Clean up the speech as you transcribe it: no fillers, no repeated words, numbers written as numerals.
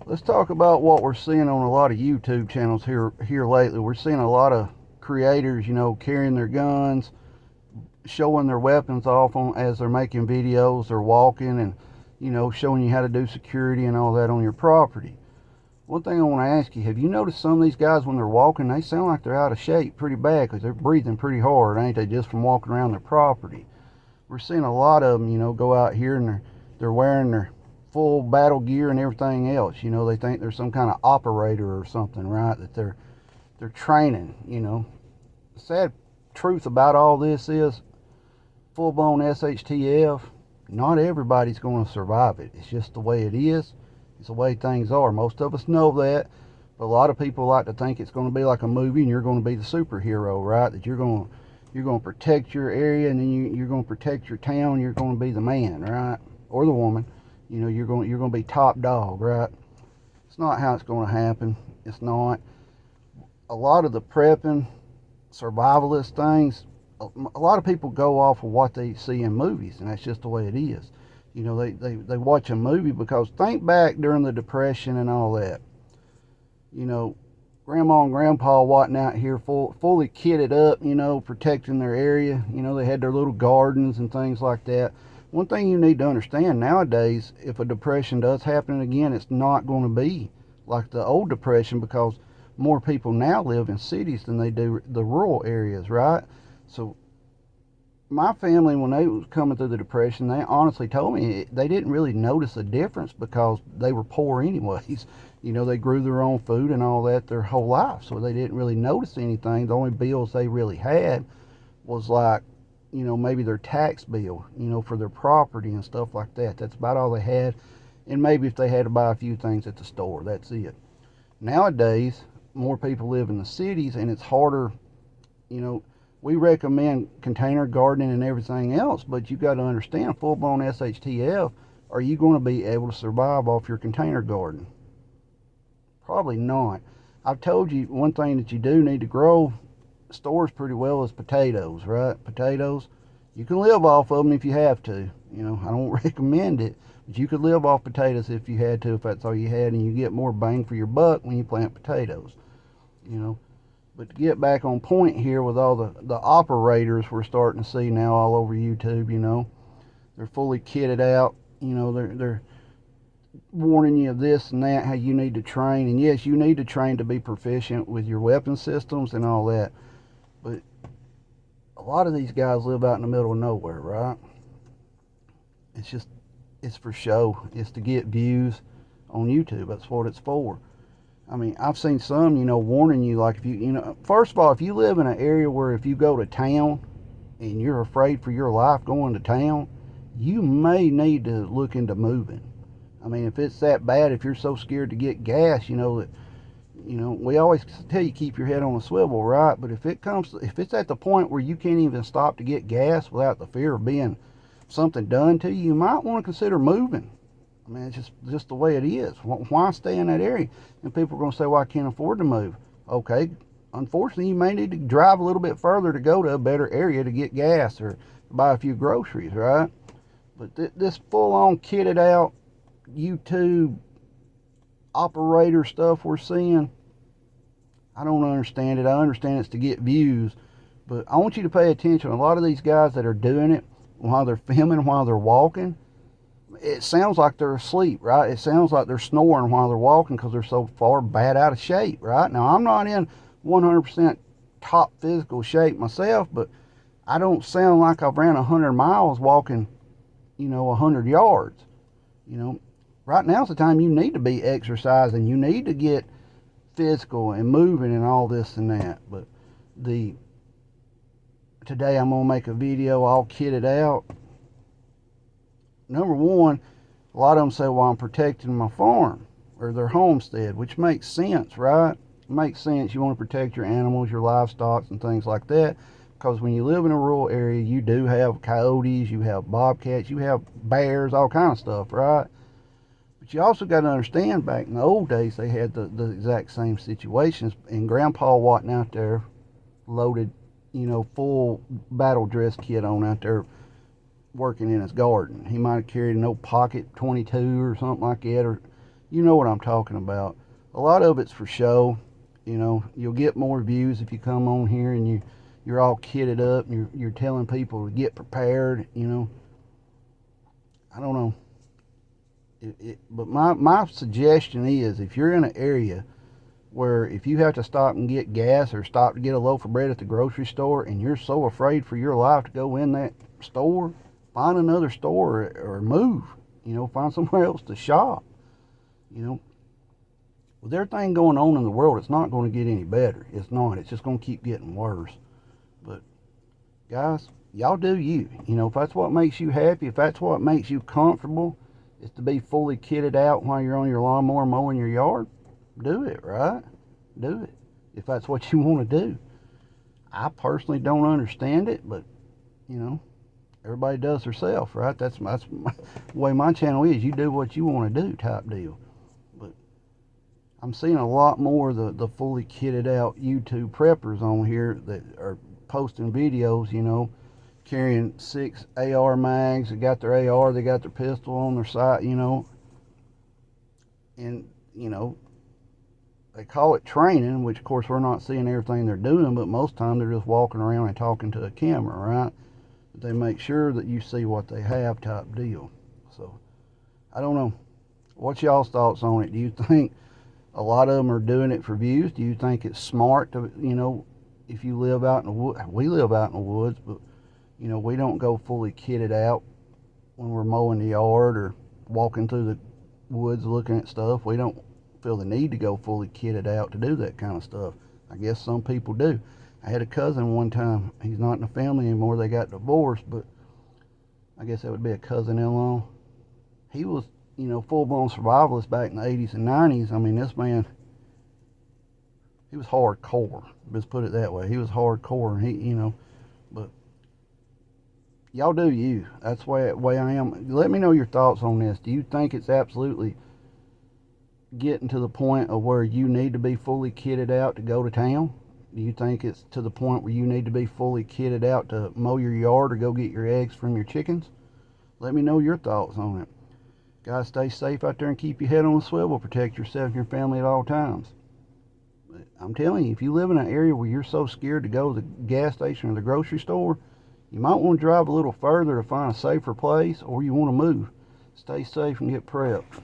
Let's talk about what we're seeing on a lot of YouTube channels here lately. We're seeing a lot of creators, carrying their guns, showing their weapons off on as they're making videos. They're walking and, showing you how to do security and all that on your property. One thing I want to ask you, have you noticed some of these guys when they're walking, they sound like they're out of shape pretty bad because they're breathing pretty hard, ain't they, just from walking around their property? We're seeing a lot of them, go out here and they're wearing their full battle gear and everything else. They think they're some kind of operator or something, right? That they're training. The sad truth about all this is full-blown SHTF, not everybody's going to survive it. It's just the way it is. It's the way things are. Most of us know that, but a lot of people like to think it's going to be like a movie and you're going to be the superhero, right? That you're going to protect your area and then you're going to protect your town. You're going to be the man, right? Or the woman. You're going to be top dog, right? It's not how it's going to happen. It's not. A lot of the prepping, survivalist things, a lot of people go off of what they see in movies, and that's just the way it is. They watch a movie because think back during the Depression and all that. Grandma and Grandpa wasn't out here fully kitted up, protecting their area. They had their little gardens and things like that. One thing you need to understand nowadays, if a depression does happen again, it's not going to be like the old depression because more people now live in cities than they do the rural areas, right? So my family, when they was coming through the depression, they honestly told me they didn't really notice a difference because they were poor anyways. They grew their own food and all that their whole life, so they didn't really notice anything. The only bills they really had was like, maybe their tax bill, for their property and stuff like that. That's about all they had. And maybe if they had to buy a few things at the store, that's it. Nowadays, more people live in the cities and it's harder. We recommend container gardening and everything else, but you got to understand, full-blown SHTF, are you going to be able to survive off your container garden? Probably not. I've told you one thing that you do need to grow stores pretty well is potatoes, right? Potatoes, you can live off of them if you have to. I don't recommend it, but you could live off potatoes if you had to, if that's all you had, and you get more bang for your buck when you plant potatoes. But to get back on point here with all the operators we're starting to see now all over YouTube, they're fully kitted out. They're warning you of this and that, how you need to train. And yes, you need to train to be proficient with your weapon systems and all that. But a lot of these guys live out in the middle of nowhere, right? It's for show. It's to get views on YouTube. That's what it's for. I mean, I've seen some, warning you, like if first of all, if you live in an area where if you go to town and you're afraid for your life going to town, you may need to look into moving. I mean, if it's that bad, if you're so scared to get gas, that, we always tell you keep your head on a swivel, right? But if it's at the point where you can't even stop to get gas without the fear of being something done to you, you might want to consider moving. I mean, it's just the way it is. Why stay in that area? And people are going to say, well, I can't afford to move. Okay, unfortunately, you may need to drive a little bit further to go to a better area to get gas or buy a few groceries, right? But this full-on kitted out YouTube operator stuff we're seeing, I don't understand it. I understand it's to get views, but I want you to pay attention. A lot of these guys that are doing it while they're filming, while they're walking, it sounds like they're asleep, right? It sounds like they're snoring while they're walking because they're so far bad out of shape, right? Now, I'm not in 100% top physical shape myself, but I don't sound like I've ran 100 miles walking, 100 yards. Right now's the time you need to be exercising. You need to get physical and moving and all this and that. But today I'm going to make a video all kitted out. Number one, a lot of them say, well, I'm protecting my farm or their homestead, which makes sense, right? It makes sense. You want to protect your animals, your livestock, and things like that. Because when you live in a rural area, you do have coyotes, you have bobcats, you have bears, all kind of stuff, right? But you also got to understand, back in the old days, they had the exact same situations. And Grandpa wasn't out there loaded, full battle dress kit on out there working in his garden. He might have carried an old pocket 22 or something like that, or You know what I'm talking about. A lot of it's for show. You know, you'll get more views if you come on here and you're all kitted up and you're telling people to get prepared. You know, I don't know. But my suggestion is, if you're in an area where if you have to stop and get gas or stop to get a loaf of bread at the grocery store and you're so afraid for your life to go in that store, find another store or move. You know, find somewhere else to shop. You know, with everything going on in the world, it's not going to get any better. It's not. It's just going to keep getting worse. But guys, y'all do you. You know, if that's what makes you happy, if that's what makes you comfortable, is to be fully kitted out while you're on your lawnmower mowing your yard, do it, right? Do it. If that's what you want to do. I personally don't understand it, but, you know, everybody does herself, right? That's the way my channel is. You do what you want to do type deal. But I'm seeing a lot more of the fully kitted out YouTube preppers on here that are posting videos, you know, carrying 6 AR mags. They got their AR, they got their pistol on their side, you know. And, you know, they call it training, which of course we're not seeing everything they're doing, but most of the time they're just walking around and talking to a camera, right? But they make sure that you see what they have type deal. So, I don't know. What's y'all's thoughts on it? Do you think a lot of them are doing it for views? Do you think it's smart to, you know, if you live out in the woods? We live out in the woods, but you know, we don't go fully kitted out when we're mowing the yard or walking through the woods looking at stuff. We don't feel the need to go fully kitted out to do that kind of stuff. I guess some people do. I had a cousin one time. He's not in the family anymore. They got divorced, but I guess that would be a cousin-in-law. He was, you know, full-blown survivalist back in the 80s and 90s. I mean, this man, he was hardcore. Let's put it that way. He was hardcore, and he, you know, but y'all do you. That's the way I am. Let me know your thoughts on this. Do you think it's absolutely getting to the point of where you need to be fully kitted out to go to town? Do you think it's to the point where you need to be fully kitted out to mow your yard or go get your eggs from your chickens? Let me know your thoughts on it. Guys, stay safe out there and keep your head on a swivel. Protect yourself and your family at all times. But I'm telling you, if you live in an area where you're so scared to go to the gas station or the grocery store, you might want to drive a little further to find a safer place, or you want to move. Stay safe and get prepped.